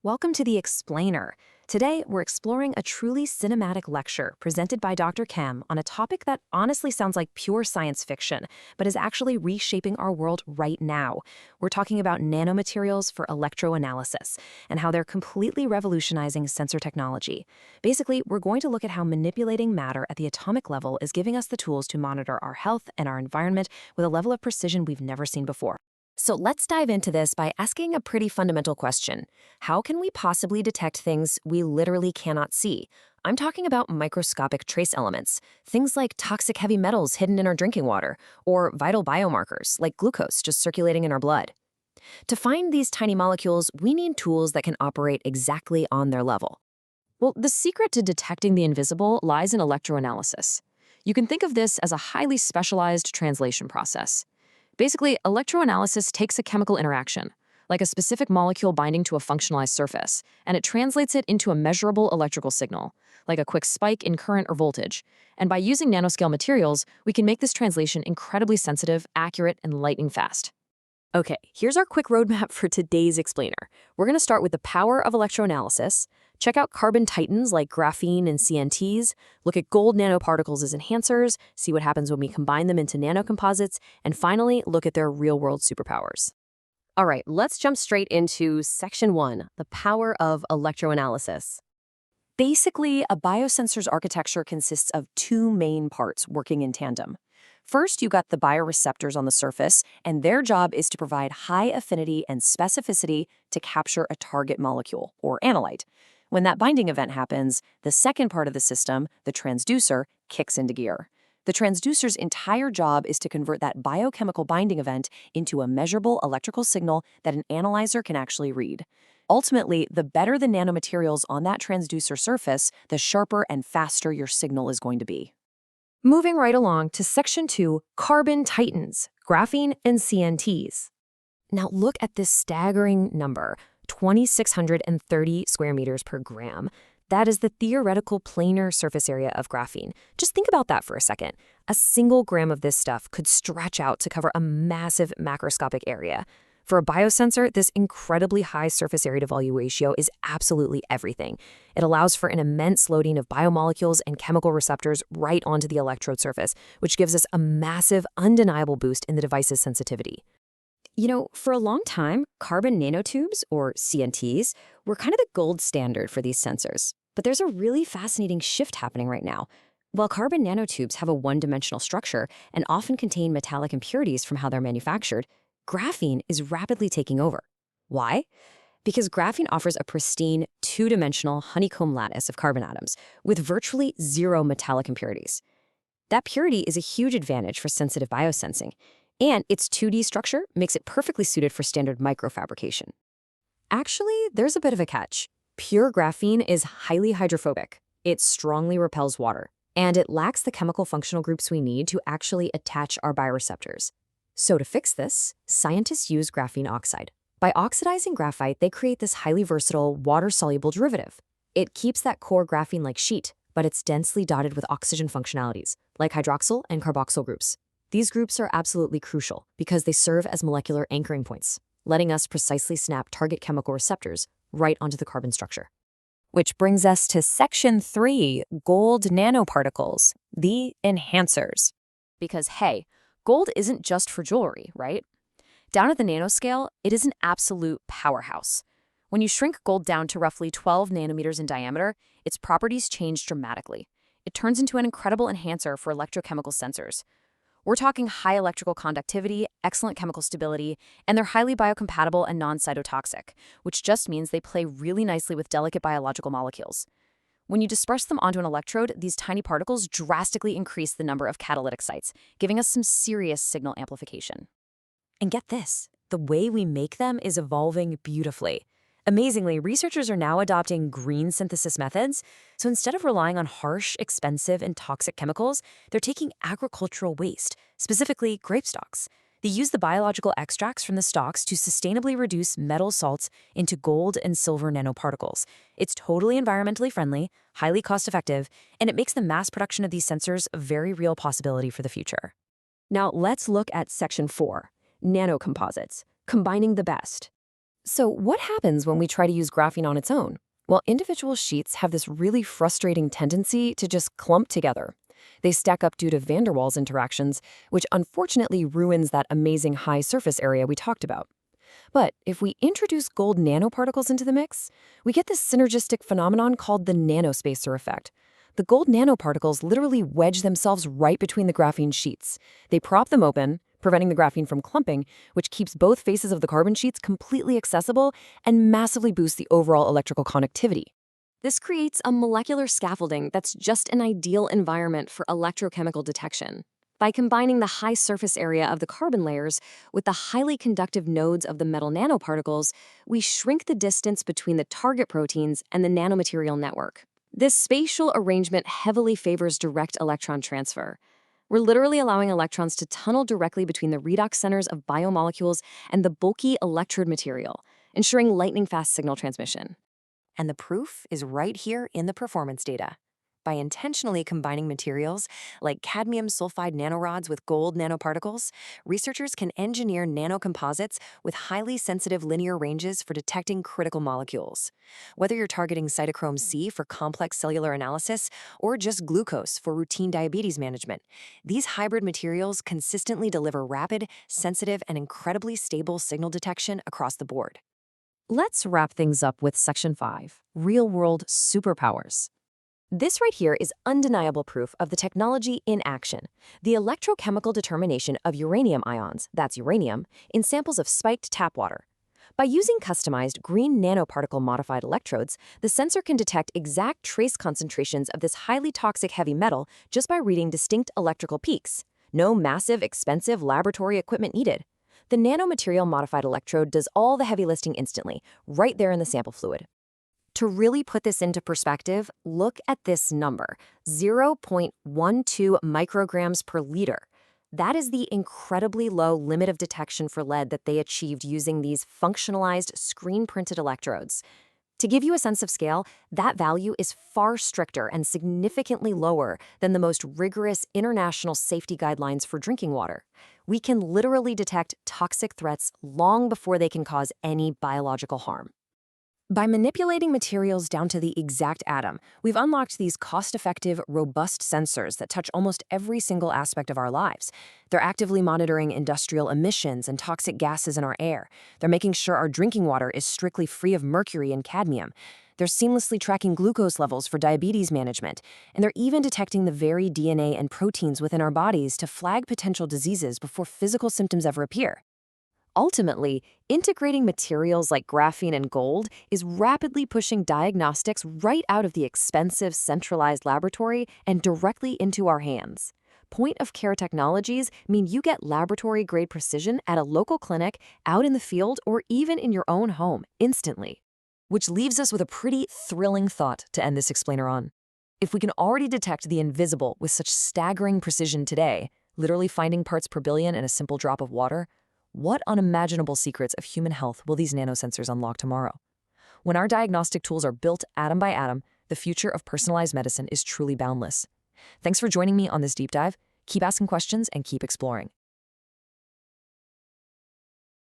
Welcome to The Explainer. Today, we're exploring a truly cinematic lecture presented by Dr. Chem on a topic that honestly sounds like pure science fiction, but is actually reshaping our world right now. We're talking about nanomaterials for electroanalysis and how they're completely revolutionizing sensor technology. Basically, we're going to look at how manipulating matter at the atomic level is giving us the tools to monitor our health and our environment with a level of precision we've never seen before. So let's dive into this by asking a pretty fundamental question. How can we possibly detect things we literally cannot see? I'm talking about microscopic trace elements, things like toxic heavy metals hidden in our drinking water, or vital biomarkers like glucose just circulating in our blood. To find these tiny molecules, we need tools that can operate exactly on their level. Well, the secret to detecting the invisible lies in electroanalysis. You can think of this as a highly specialized translation process. Basically, electroanalysis takes a chemical interaction, like a specific molecule binding to a functionalized surface, and it translates it into a measurable electrical signal, like a quick spike in current or voltage. And by using nanoscale materials, we can make this translation incredibly sensitive, accurate, and lightning fast. Okay, here's our quick roadmap for today's explainer. We're going to start with the power of electroanalysis, check out carbon titans like graphene and CNTs, look at gold nanoparticles as enhancers, see what happens when we combine them into nanocomposites, and finally, look at their real-world superpowers. All right, let's jump straight into Section 1, the power of electroanalysis. Basically, a biosensor's architecture consists of two main parts working in tandem. First, you got the bioreceptors on the surface, and their job is to provide high affinity and specificity to capture a target molecule, or analyte. When that binding event happens, the second part of the system, the transducer, kicks into gear. The transducer's entire job is to convert that biochemical binding event into a measurable electrical signal that an analyzer can actually read. Ultimately, the better the nanomaterials on that transducer surface, the sharper and faster your signal is going to be. Moving right along to Section 2, carbon titans, graphene and CNTs. Now look at this staggering number, 2,630 square meters per gram. That is the theoretical planar surface area of graphene. Just think about that for a second. A single gram of this stuff could stretch out to cover a massive macroscopic area. For a biosensor, this incredibly high surface area to volume ratio is absolutely everything. It allows for an immense loading of biomolecules and chemical receptors right onto the electrode surface, which gives us a massive, undeniable boost in the device's sensitivity. You know, for a long time, carbon nanotubes, or CNTs, were kind of the gold standard for these sensors. But there's a really fascinating shift happening right now. While carbon nanotubes have a one-dimensional structure and often contain metallic impurities from how they're manufactured, graphene is rapidly taking over. Why? Because graphene offers a pristine, two-dimensional honeycomb lattice of carbon atoms with virtually zero metallic impurities. That purity is a huge advantage for sensitive biosensing, and its 2D structure makes it perfectly suited for standard microfabrication. Actually, there's a bit of a catch. Pure graphene is highly hydrophobic. It strongly repels water, and it lacks the chemical functional groups we need to actually attach our bioreceptors. So to fix this, scientists use graphene oxide. By oxidizing graphite, they create this highly versatile, water-soluble derivative. It keeps that core graphene-like sheet, but it's densely dotted with oxygen functionalities, like hydroxyl and carboxyl groups. These groups are absolutely crucial because they serve as molecular anchoring points, letting us precisely snap target chemical receptors right onto the carbon structure. Which brings us to Section 3, gold nanoparticles, the enhancers. Because hey, gold isn't just for jewelry, right? Down at the nanoscale, it is an absolute powerhouse. When you shrink gold down to roughly 12 nanometers in diameter, its properties change dramatically. It turns into an incredible enhancer for electrochemical sensors. We're talking high electrical conductivity, excellent chemical stability, and they're highly biocompatible and non-cytotoxic, which just means they play really nicely with delicate biological molecules. When you disperse them onto an electrode, these tiny particles drastically increase the number of catalytic sites, giving us some serious signal amplification. And get this, the way we make them is evolving beautifully. Amazingly, researchers are now adopting green synthesis methods, so instead of relying on harsh, expensive, and toxic chemicals, they're taking agricultural waste, specifically grape stalks. They use the biological extracts from the stalks to sustainably reduce metal salts into gold and silver nanoparticles. It's totally environmentally friendly, highly cost-effective, and it makes the mass production of these sensors a very real possibility for the future. Now let's look at Section 4, nanocomposites, combining the best. So what happens when we try to use graphene on its own? Well, individual sheets have this really frustrating tendency to just clump together. They stack up due to van der Waals interactions, which unfortunately ruins that amazing high surface area we talked about. But if we introduce gold nanoparticles into the mix, we get this synergistic phenomenon called the nanospacer effect. The gold nanoparticles literally wedge themselves right between the graphene sheets. They prop them open, preventing the graphene from clumping, which keeps both faces of the carbon sheets completely accessible and massively boosts the overall electrical conductivity. This creates a molecular scaffolding that's just an ideal environment for electrochemical detection. By combining the high surface area of the carbon layers with the highly conductive nodes of the metal nanoparticles, we shrink the distance between the target proteins and the nanomaterial network. This spatial arrangement heavily favors direct electron transfer. We're literally allowing electrons to tunnel directly between the redox centers of biomolecules and the bulky electrode material, ensuring lightning-fast signal transmission. And the proof is right here in the performance data. By intentionally combining materials like cadmium sulfide nanorods with gold nanoparticles, researchers can engineer nanocomposites with highly sensitive linear ranges for detecting critical molecules. Whether you're targeting cytochrome C for complex cellular analysis or just glucose for routine diabetes management, these hybrid materials consistently deliver rapid, sensitive, and incredibly stable signal detection across the board. Let's wrap things up with Section 5, Real-World Superpowers. This right here is undeniable proof of the technology in action. The electrochemical determination of uranium ions, that's uranium, in samples of spiked tap water. By using customized green nanoparticle modified electrodes, the sensor can detect exact trace concentrations of this highly toxic heavy metal just by reading distinct electrical peaks. No massive, expensive laboratory equipment needed. The nanomaterial modified electrode does all the heavy lifting instantly, right there in the sample fluid. To really put this into perspective, look at this number, 0.12 micrograms per liter. That is the incredibly low limit of detection for lead that they achieved using these functionalized screen-printed electrodes. To give you a sense of scale, that value is far stricter and significantly lower than the most rigorous international safety guidelines for drinking water. We can literally detect toxic threats long before they can cause any biological harm. By manipulating materials down to the exact atom, we've unlocked these cost-effective, robust sensors that touch almost every single aspect of our lives. They're actively monitoring industrial emissions and toxic gases in our air. They're making sure our drinking water is strictly free of mercury and cadmium. They're seamlessly tracking glucose levels for diabetes management. And they're even detecting the very DNA and proteins within our bodies to flag potential diseases before physical symptoms ever appear. Ultimately, integrating materials like graphene and gold is rapidly pushing diagnostics right out of the expensive centralized laboratory and directly into our hands. Point-of-care technologies mean you get laboratory-grade precision at a local clinic, out in the field, or even in your own home instantly. Which leaves us with a pretty thrilling thought to end this explainer on. If we can already detect the invisible with such staggering precision today, literally finding parts per billion in a simple drop of water, what unimaginable secrets of human health will these nanosensors unlock tomorrow? When our diagnostic tools are built atom by atom, the future of personalized medicine is truly boundless. Thanks for joining me on this deep dive. Keep asking questions and keep exploring.